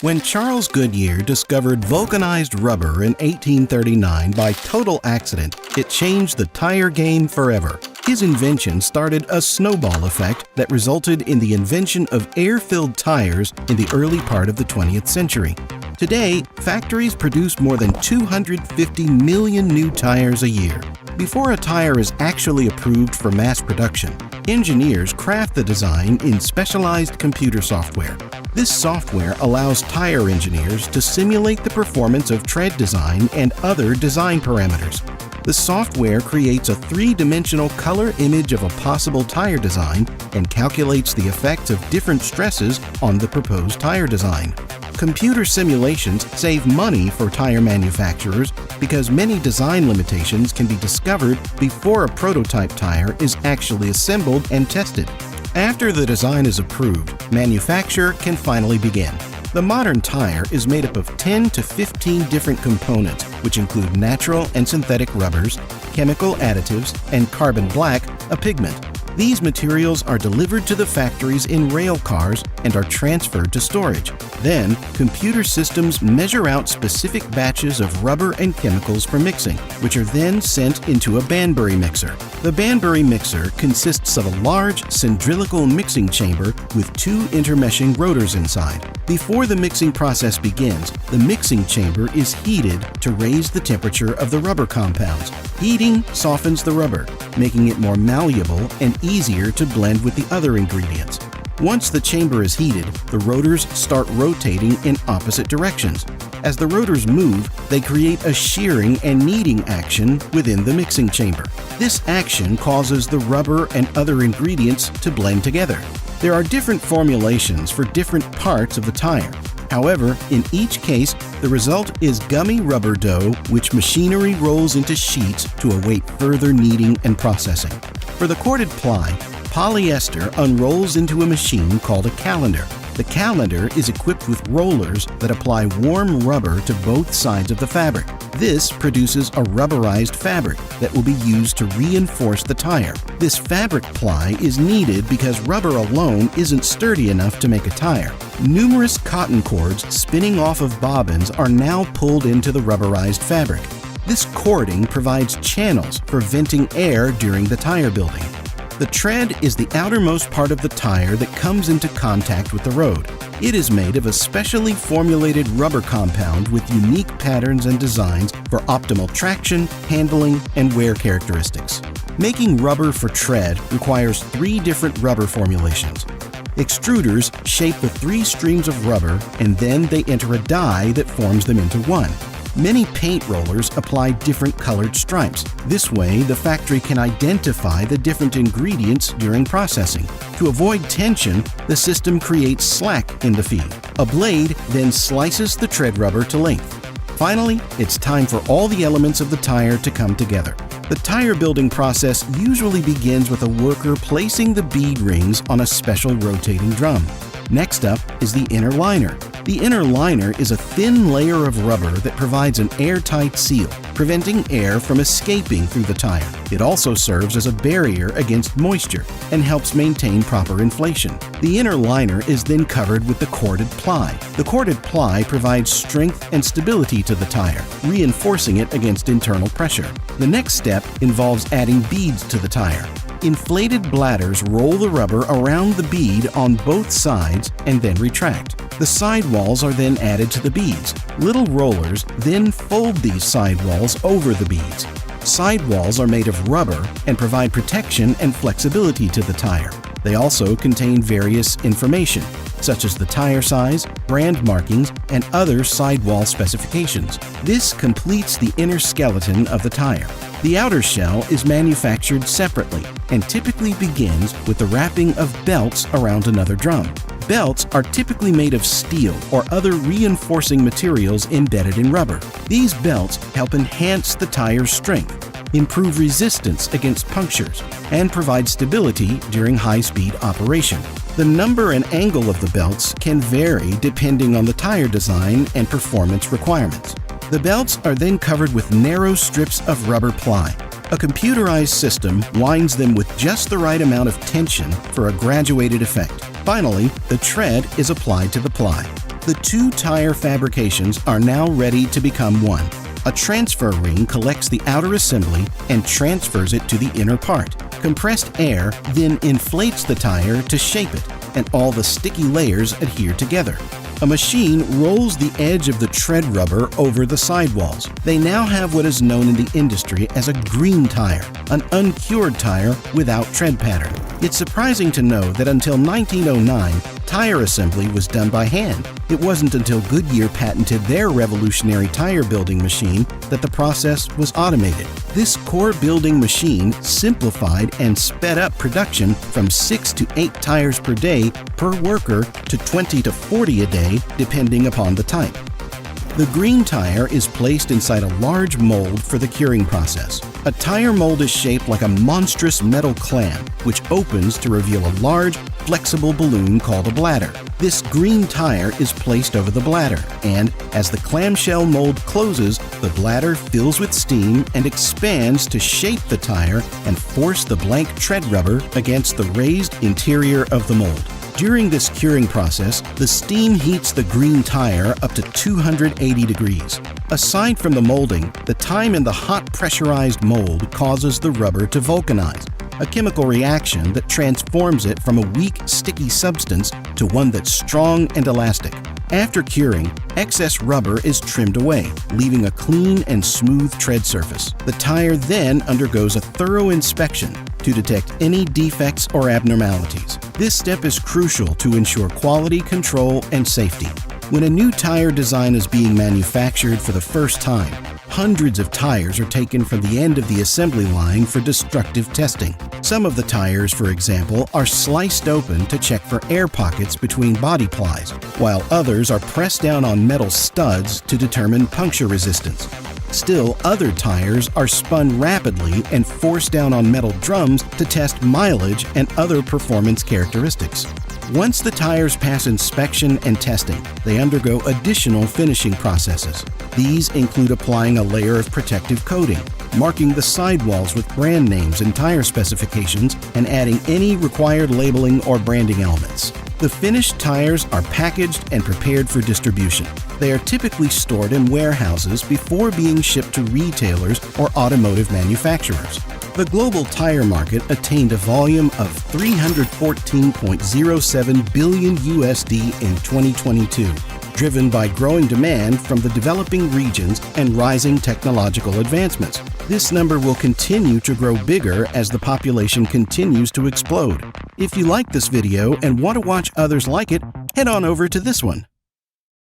When Charles Goodyear discovered vulcanized rubber in 1839 by total accident, it changed the tire game forever. His invention started a snowball effect that resulted in the invention of air-filled tires in the early part of the 20th century. Today, factories produce more than 250 million new tires a year. Before a tire is actually approved for mass production, engineers craft the design in specialized computer software. This software allows tire engineers to simulate the performance of tread design and other design parameters. The software creates a three-dimensional color image of a possible tire design and calculates the effects of different stresses on the proposed tire design. Computer simulations save money for tire manufacturers because many design limitations can be discovered before a prototype tire is actually assembled and tested. After the design is approved, manufacture can finally begin. The modern tire is made up of 10 to 15 different components, which include natural and synthetic rubbers, chemical additives, and carbon black, a pigment. These materials are delivered to the factories in rail cars and are transferred to storage. Then, computer systems measure out specific batches of rubber and chemicals for mixing, which are then sent into a Banbury mixer. The Banbury mixer consists of a large cylindrical mixing chamber with two intermeshing rotors inside. Before the mixing process begins, the mixing chamber is heated to raise the temperature of the rubber compounds. Heating softens the rubber, making it more malleable and easier to blend with the other ingredients. Once the chamber is heated, the rotors start rotating in opposite directions. As the rotors move, they create a shearing and kneading action within the mixing chamber. This action causes the rubber and other ingredients to blend together. There are different formulations for different parts of the tire. However, in each case, the result is gummy rubber dough which machinery rolls into sheets to await further kneading and processing. For the corded ply, polyester unrolls into a machine called a calender. The calender is equipped with rollers that apply warm rubber to both sides of the fabric. This produces a rubberized fabric that will be used to reinforce the tire. This fabric ply is needed because rubber alone isn't sturdy enough to make a tire. Numerous cotton cords spinning off of bobbins are now pulled into the rubberized fabric. This cording provides channels for venting air during the tire building. The tread is the outermost part of the tire that comes into contact with the road. It is made of a specially formulated rubber compound with unique patterns and designs for optimal traction, handling, and wear characteristics. Making rubber for tread requires three different rubber formulations. Extruders shape the three streams of rubber and then they enter a die that forms them into one. Many paint rollers apply different colored stripes. This way, the factory can identify the different ingredients during processing. To avoid tension, the system creates slack in the feed. A blade then slices the tread rubber to length. Finally, it's time for all the elements of the tire to come together. The tire building process usually begins with a worker placing the bead rings on a special rotating drum. Next up is the inner liner. The inner liner is a thin layer of rubber that provides an airtight seal, preventing air from escaping through the tire. It also serves as a barrier against moisture and helps maintain proper inflation. The inner liner is then covered with the corded ply. The corded ply provides strength and stability to the tire, reinforcing it against internal pressure. The next step involves adding beads to the tire. Inflated bladders roll the rubber around the bead on both sides and then retract. The sidewalls are then added to the beads. Little rollers then fold these sidewalls over the beads. Sidewalls are made of rubber and provide protection and flexibility to the tire. They also contain various information, such as the tire size, brand markings, and other sidewall specifications. This completes the inner skeleton of the tire. The outer shell is manufactured separately and typically begins with the wrapping of belts around another drum. Belts are typically made of steel or other reinforcing materials embedded in rubber. These belts help enhance the tire's strength, improve resistance against punctures, and provide stability during high-speed operation. The number and angle of the belts can vary depending on the tire design and performance requirements. The belts are then covered with narrow strips of rubber ply. A computerized system winds them with just the right amount of tension for a graduated effect. Finally, the tread is applied to the ply. The two tire fabrications are now ready to become one. A transfer ring collects the outer assembly and transfers it to the inner part. Compressed air then inflates the tire to shape it, and all the sticky layers adhere together. A machine rolls the edge of the tread rubber over the sidewalls. They now have what is known in the industry as a green tire, an uncured tire without tread pattern. It's surprising to know that until 1909, tire assembly was done by hand. It wasn't until Goodyear patented their revolutionary tire building machine that the process was automated. This core building machine simplified and sped up production from 6 to 8 tires per day per worker to 20 to 40 a day, depending upon the type. The green tire is placed inside a large mold for the curing process. A tire mold is shaped like a monstrous metal clam, which opens to reveal a large, flexible balloon called a bladder. This green tire is placed over the bladder, and as the clamshell mold closes, the bladder fills with steam and expands to shape the tire and force the blank tread rubber against the raised interior of the mold. During this curing process, the steam heats the green tire up to 280 degrees. Aside from the molding, the time in the hot pressurized mold causes the rubber to vulcanize, a chemical reaction that transforms it from a weak, sticky substance to one that's strong and elastic. After curing, excess rubber is trimmed away, leaving a clean and smooth tread surface. The tire then undergoes a thorough inspection to detect any defects or abnormalities. This step is crucial to ensure quality control and safety. When a new tire design is being manufactured for the first time, hundreds of tires are taken from the end of the assembly line for destructive testing. Some of the tires, for example, are sliced open to check for air pockets between body plies, while others are pressed down on metal studs to determine puncture resistance. Still, other tires are spun rapidly and forced down on metal drums to test mileage and other performance characteristics. Once the tires pass inspection and testing, they undergo additional finishing processes. These include applying a layer of protective coating, marking the sidewalls with brand names and tire specifications, and adding any required labeling or branding elements. The finished tires are packaged and prepared for distribution. They are typically stored in warehouses before being shipped to retailers or automotive manufacturers. The global tire market attained a volume of $314.07 billion USD in 2022, driven by growing demand from the developing regions and rising technological advancements. This number will continue to grow bigger as the population continues to explode. If you like this video and want to watch others like it, head on over to this one.